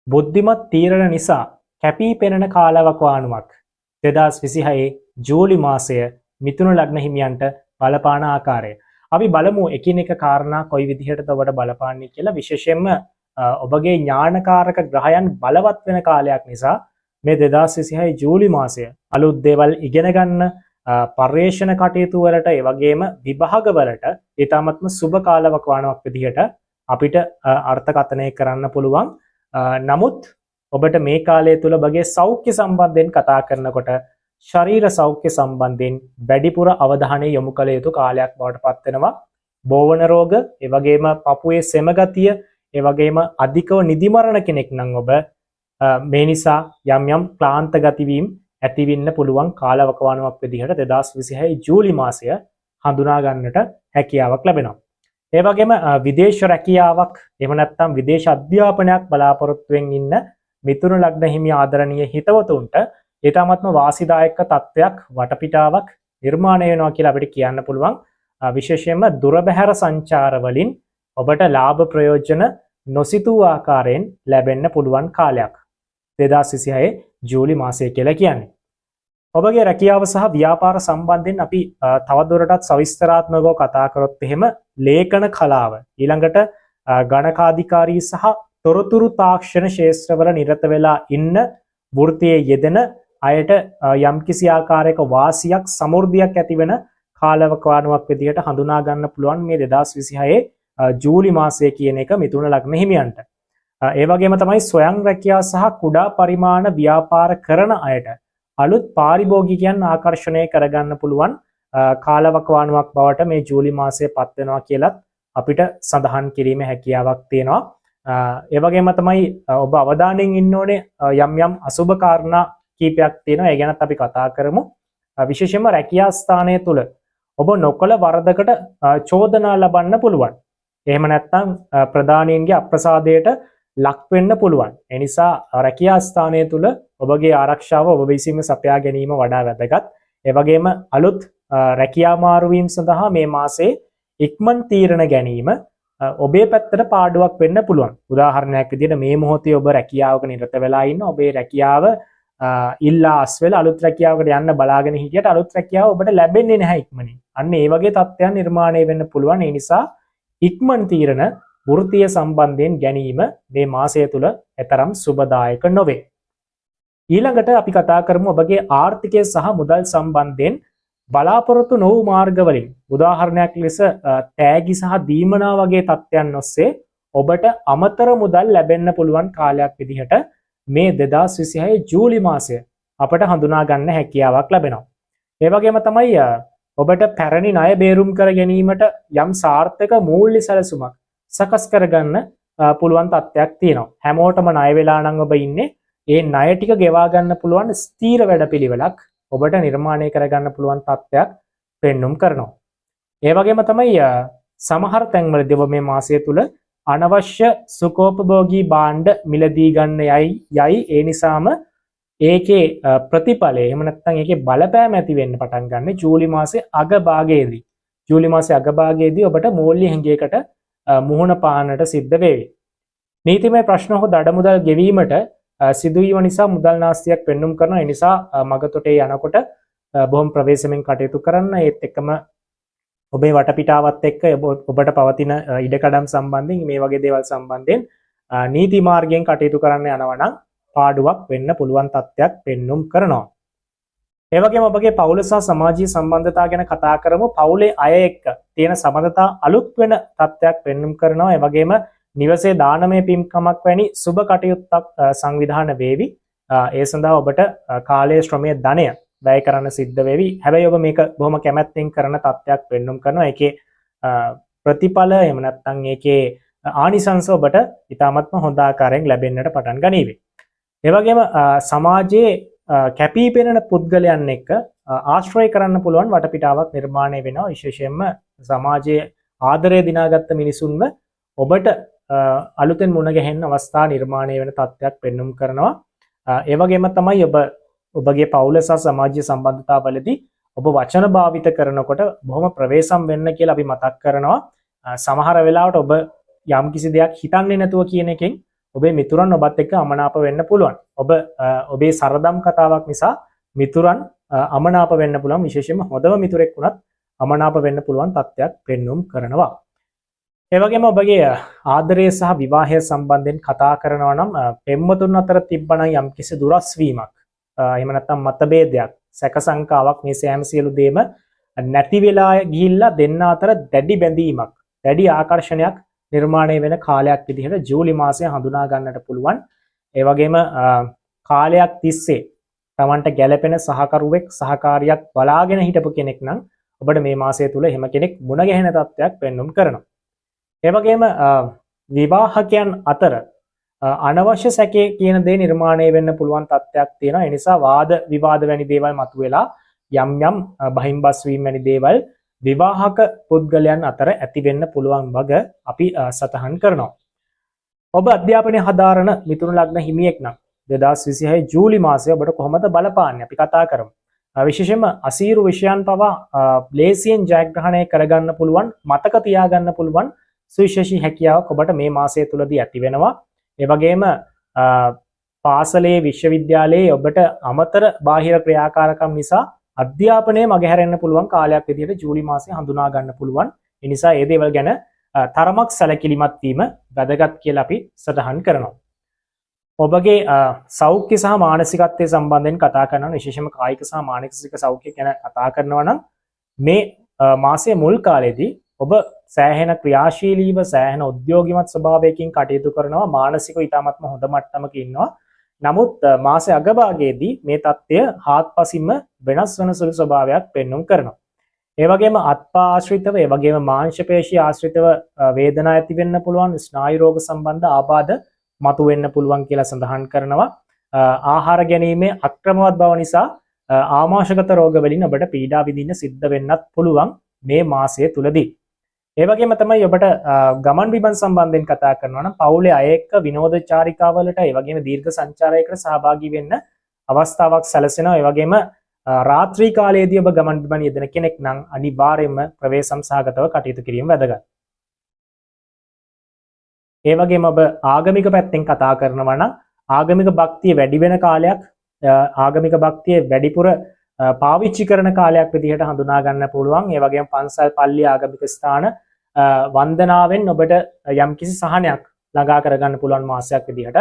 බුද්ධිමත් තීරණ නිසා කැපී පෙනෙන කාලවකවානුවක් 2026 ජූලි මාසය මිථුන ලග්න හිමියන්ට බලපාන ආකාරය. අපි බලමු එකිනෙක කාරණා කොයි විදිහටද ඔබට බලපාන්නේ කියලා. විශේෂයෙන්ම ඔබගේ ඥානකාරක ග්‍රහයන් බලවත් වෙන කාලයක් නිසා මේ 2026 ජූලි මාසය අලුත් දේවල් ඉගෙන ගන්න, පර්යේෂණ කටයුතු වලට, ඒ වගේම විභාග වලට ඊටාත්ම සුබ කාලවකවානුවක් විදිහට අපිට අර්ථකථනය කරන්න පුළුවන්. නමුත් ඔබට මේ කාලය තුල ඔබගේ සෞඛ්‍ය සම්බන්ධයෙන් කතා කරනකොට ශරීර සෞඛ්‍ය සම්බන්ධයෙන් වැඩිපුර අවධානය යොමු කළ යුතු කාලයක් බවට පත් වෙනවා. බෝවන රෝග, ඒ වගේම පපුවේ සෙම ගතිය, ඒ වගේම අධිකව නිදිමරණ කෙනෙක් නම් ඔබ මේ නිසා යම් යම් ක්ලාන්ත ගතිවීම් ඇතිවෙන්න පුළුවන් කාලවකවානුවක් විදිහට 2026 ජූලි මාසය හඳුනා ගන්නට හැකියාවක් ලැබෙනවා. ඒ වගේම විදේශ රැකියාවක් එහෙම නැත්නම් විදේශ අධ්‍යාපනයක් බලාපොරොත්තුෙන් ඉන්න මිථුන ලග්න හිමි ආදරණීය හිතවතුන්ට ඊටාත්ම වාසිදායක තත්වයක් වටපිටාවක් නිර්මාණය වෙනවා කියලා අපිට කියන්න පුළුවන්. විශේෂයෙන්ම දුරබැහැර සංචාර වලින් ඔබට ලාභ ප්‍රයෝජන නොසිතූ ආකාරයෙන් ලැබෙන්න පුළුවන් කාලයක් 2026 ජූලි මාසය කියලා කියන්නේ. ඔබගේ රැකියාව සහ ව්‍යාපාර සම්බන්ධයෙන් අපි තවදුරටත් සවිස්තරාත්මකව කතා කරොත් එහෙම ලේඛන කලාව, ඊළඟට ගණකාධිකාරී සහ තොරතුරු තාක්ෂණ ක්ෂේත්‍රවල නිරත වෙලා ඉන්න වෘත්තියේ යෙදෙන අයට යම්කිසි ආකාරයක වාසියක්, සමෘද්ධියක් ඇති වෙන කාලවකවානුවක් විදිහට හඳුනා ගන්න පුළුවන් මේ 2026 ජූලි මාසය කියන එක මිථුන ලග්න හිමියන්ට. ඒ වගේම තමයි ස්වයං රැකියාව සහ කුඩා පරිමාණ ව්‍යාපාර කරන අයට අලුත් පාරිභෝගිකයන් ආකර්ෂණය කරගන්න පුළුවන් කාලවකවානුවක් බවට මේ ජූලි මාසය පත් වෙනවා කියලත් අපිට සඳහන් කිරීමේ හැකියාවක් තියෙනවා. ඒ වගේම තමයි ඔබ අවධානයෙන් ඉන්න ඕනේ යම් යම් අසුබ කාරණා කීපයක් තියෙනවා. ඒ ගැනත් අපි කතා කරමු. විශේෂයෙන්ම රැකියා ස්ථානය තුල ඔබ නොකළ වරදකට චෝදනා ලබන්න පුළුවන්. එහෙම නැත්නම් ප්‍රධානීන්ගේ අප්‍රසාදයට ලක් වෙන්න පුළුවන්. ඒ නිසා රැකියා ස්ථානය තුල ඔබගේ ආරක්ෂාව ඔබ විසින්ම සපයා ගැනීම වඩා වැදගත්. ඒ වගේම අලුත් රැකියා මාරුවීම් සඳහා මේ මාසයේ ඉක්මන් තීරණ ගැනීම ඔබේ පැත්තට පාඩුවක් වෙන්න පුළුවන්. උදාහරණයක් විදිහට මේ මොහොතේ ඔබ රැකියාවක නිරත වෙලා ඉන්න, ඔබේ රැකියාව ඉල්ලා අස් වෙලා අලුත් රැකියාවකට යන්න බලාගෙන හිටියට අලුත් රැකියාව ඔබට ලැබෙන්නේ නැහැ ඉක්මනින්. අන්න ඒ වගේ තත්ත්වයන් නිර්මාණය වෙන්න පුළුවන්. ඒ නිසා ඉක්මන් තීරණ වෘත්තීය සම්බන්ධයෙන් ගැනීම මේ මාසය තුල එතරම් සුබදායක නොවේ. ඊළඟට අපි කතා කරමු ඔබගේ ආර්ථිකය සහ මුදල් සම්බන්ධයෙන් බලාපොරොත්තු නොවූ මාර්ගවලින්. උදාහරණයක් ලෙස තෑගි සහ දීමනා වගේ තත්ත්වයන් ඔස්සේ ඔබට අමතර මුදල් ලැබෙන්න පුළුවන් කාලයක් විදිහට මේ 2026 ජූලි මාසය අපට හඳුනා ගන්න හැකියාවක් ලැබෙනවා. ඒ වගේම තමයි ඔබට පැරණි ණය බේරුම් කර ගැනීමට යම් සාර්ථක මූල්‍ය සැලසුමක් සකස් කරගන්න පුළුවන් තත්ත්වයක් තියෙනවා. හැමෝටම ණය වෙලා නම් ඔබ ඉන්නේ, ඒ ණය ටික ගෙවා ගන්න පුළුවන් ස්ථීර වැඩපිළිවෙලක් ඔබට නිර්මාණය කරගන්න පුළුවන් තත්ත්වයක් පෙන්눔 කරනවා. ඒ වගේම තමයි සමහර තැන්වලදී ඔබ මේ මාසය තුල අනවශ්‍ය සුඛෝපභෝගී භාණ්ඩ මිලදී ගන්න යයි ඒ නිසාම ඒකේ ප්‍රතිඵලය එහෙම නැත්නම් ඒකේ බලපෑම ඇති වෙන්න පටන් ගන්න ජූලි මාසයේ අගභාගයේදී. ජූලි මාසයේ අගභාගයේදී ඔබට මූල්‍ය හැඟයකට මුහුණ පාන්නට සිද්ධ වේවි. නීතිමය ප්‍රශ්න හෝ දඩමුදල් ගෙවීමට සිදුවීම නිසා මුදල් නාස්තියක් පෙන්눔 කරනවා. ඒ නිසා මගතොටේ යනකොට බොහොම ප්‍රවේශමෙන් කටයුතු කරන්න. ඒත් එක්කම ඔබේ වටපිටාවත් එක්ක ඔබට පවතින ඉඩකඩම් සම්බන්ධයෙන් මේ වගේ දේවල් සම්බන්ධයෙන් නීති මාර්ගයෙන් කටයුතු කරන්න යනවා නම් පාඩුවක් වෙන්න පුළුවන් තත්ත්වයක් පෙන්눔 කරනවා. ඒ වගේම ඔබගේ පවුල සහ සමාජීය සම්බන්ධතා ගැන කතා කරමු. පවුලේ අය එක්ක තියෙන සබඳතා අලුත් වෙන තත්ත්වයක් පෙන්눔 කරනවා. ඒ වගේම නිවසේ දානමය පින්කමක් වැනි සුබ කටයුත්තක් සංවිධාන වේවි. ඒ සඳහා ඔබට කාලයේ ශ්‍රමයේ ධනය වැය කරන්න සිද්ධ වෙවි. හැබැයි ඔබ මේක බොහොම කැමැත්තෙන් කරන තත්ත්වයක් පෙන්눔 කරනවා. ඒකේ ප්‍රතිඵල එහෙම නැත්නම් ඒකේ ආනිසංස ඔබට ඉතාමත්ම හොඳ ආකාරයෙන් ලැබෙන්නට පටන් ගනීවි. ඒ වගේම සමාජයේ කැපී පෙනෙන පුද්ගලයන් එක්ක ආශ්‍රය කරන්න පුළුවන් වටපිටාවක් නිර්මාණය වෙනවා. විශේෂයෙන්ම සමාජයේ ආදරය දිනාගත්ත මිනිසුන්ව ඔබට අලුතෙන් මුණ ගැහෙන්න අවස්ථා නිර්මාණය වෙන තත්ත්වයක් පෙන්눔 කරනවා. ඒ වගේම තමයි ඔබගේ පවුල සහ සමාජීය සම්බන්ධතාවලදී ඔබ වචන භාවිත කරනකොට බොහොම ප්‍රවේශම් වෙන්න කියලා අපි මතක් කරනවා. සමහර වෙලාවට ඔබ යම් කිසි දෙයක් හිතන්නේ නැතුව කියන එකෙන් ඔබේ මිතුරන් ඔබත් එක්ක අමනාප වෙන්න පුළුවන්. ඔබේ සරදම් කතාවක් නිසා මිතුරන් අමනාප වෙන්න පුළුවන්. විශේෂයෙන්ම හොඳම මිතුරෙක් වුණත් අමනාප වෙන්න පුළුවන් තත්ත්වයක් පෙන්눔 කරනවා. ඒ වගේම ඔබගේ ආදරය සහ විවාහය සම්බන්ධයෙන් කතා කරනවා නම් පෙම්වතුන් අතර තිබ්බනම් යම්කිසි දුරස් වීමක් එහෙම නැත්නම් මතභේදයක් සැක සංකාවක් මේ සෑම සියලු දේම නැති වෙලා ගිහිල්ලා දෙන්න අතර දැඩි බැඳීමක් දැඩි ආකර්ෂණයක් නිර්මාණය වෙන කාලයක් විදිහට ජූලි මාසය හඳුනා ගන්නට පුළුවන්. ඒ වගේම කාලයක් තිස්සේ Tamanට ගැළපෙන සහකරුවෙක් සහකාරියක් බලාගෙන හිටපු කෙනෙක් නම් ඔබට මේ මාසය තුල එහෙම කෙනෙක් මුණ ගැහෙන තත්ත්වයක් පෙන්눔 කරනවා. ඒ වගේම විවාහකයන් අතර අනවශ්‍ය සැකේ කියන දේ නිර්මාණය වෙන්න පුළුවන් තත්ත්වයක් තියෙනවා. ඒ නිසා වාද විවාද වැනි දේවල් මතුවෙලා යම් යම් බහිම්බස් වීම වැනි දේවල් විවාහක පුද්ගලයන් අතර ඇති වෙන්න පුළුවන් වග අපි සටහන් කරනවා. ඔබ අධ්‍යාපනය හදාරන මිථුන ලග්න හිමියෙක් නම් 2026 ජූලි මාසය ඔබට කොහොමද බලපාන්නේ අපි කතා කරමු. විශේෂයෙන්ම අසීරු විෂයන් පවා ලේසියෙන් ජයග්‍රහණය කරගන්න පුළුවන් මතක තියාගන්න පුළුවන් සුවිශේෂී හැකියාවක් ඔබට මේ මාසය තුලදී ඇති වෙනවා. ඒ වගේම පාසලේ විශ්වවිද්‍යාලයේ ඔබට අමතර බාහිර ක්‍රියාකාරකම් නිසා අධ්‍යාපනය මගහැරෙන්න පුළුවන් කාලයක් විදිහට ජූලි මාසය හඳුනා ගන්න පුළුවන්. ඒ නිසා මේ දේවල් ගැන තරමක් සැලකිලිමත් වීම වැදගත් කියලා අපි සටහන් කරනවා. ඔබගේ සෞඛ්‍ය සහ මානසිකත්වයේ සම්බන්ධයෙන් කතා කරනවා විශේෂයෙන්ම කායික සහ මානසික සෞඛ්‍ය ගැන කතා කරනවා නම් මේ මාසයේ මුල් කාලේදී ඔබ සෑහෙන ක්‍රියාශීලීව සෑහෙන උද්‍යෝගිමත් ස්වභාවයකින් කටයුතු කරනවා මානසිකව ඉතාමත්ම හොඳ මට්ටමක ඉන්නවා. නමුත් මාසයේ අගභාගයේදී මේ தත්ත්වය හාත්පසින්ම වෙනස් වෙන සුළු ස්වභාවයක් පෙන්눔 කරනවා. ඒ වගේම අත්පා ආශ්‍රිතව ඒ වගේම මාංශ පේශී ආශ්‍රිතව වේදනා ඇති වෙන්න පුළුවන් ස්නායු රෝග සම්බන්ධ ආබාධ මතුවෙන්න පුළුවන් කියලා සඳහන් කරනවා. ආහාර ගැනීමේ අක්‍රමවත් බව නිසා ආමාශගත රෝග වලින් ඔබට පීඩා විඳින්න සිද්ධ වෙන්නත් පුළුවන් මේ මාසය තුලදී. ඒ වගේම තමයි ඔබට ගමන් බිමන් සම්බන්ධයෙන් කතා කරනවා නම් පවුලේ අය එක්ක විනෝද චාරිකාවලට ඒ වගේම දීර්ඝ සංචාරයකට සහභාගී වෙන්න අවස්ථාවක් සැලසෙනවා. ඒ වගේම රාත්‍රී කාලයේදී ඔබ ගමන් බිමන් යෙදෙන කෙනෙක් නම් අනිවාර්යයෙන්ම ප්‍රවේශම් සහගතව කටයුතු කිරීම වැදගත්. ඒ වගේම ඔබ ආගමික පැත්තෙන් කතා කරනවා නම් ආගමික භක්තිය වැඩි වෙන කාලයක් ආගමික භක්තිය වැඩිපුර පාවිච්චි කරන කාලයක් විදිහට හඳුනා ගන්න පුළුවන්. ඒ වගේම පන්සල් පල්ලි ආගමික ස්ථාන වන්දනාවෙන් ඔබට යම්කිසි සහනයක් ළඟා කරගන්න පුළුවන් මාසයක් විදිහට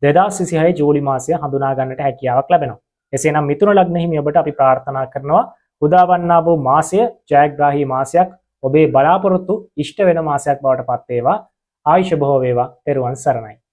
2026 ජූලි මාසය හඳුනා ගන්නට හැකියාවක් ලැබෙනවා. එසේනම් මිථුන ලග්න හිමි ඔබට අපි ප්‍රාර්ථනා කරනවා උදාවන්නා වූ මාසය ජයග්‍රාහී මාසයක් ඔබේ බලාපොරොත්තු ඉෂ්ට වෙන මාසයක් බවට පත් වේවා. ආයුෂ බොහෝ වේවා. ත්වන් සරණයි.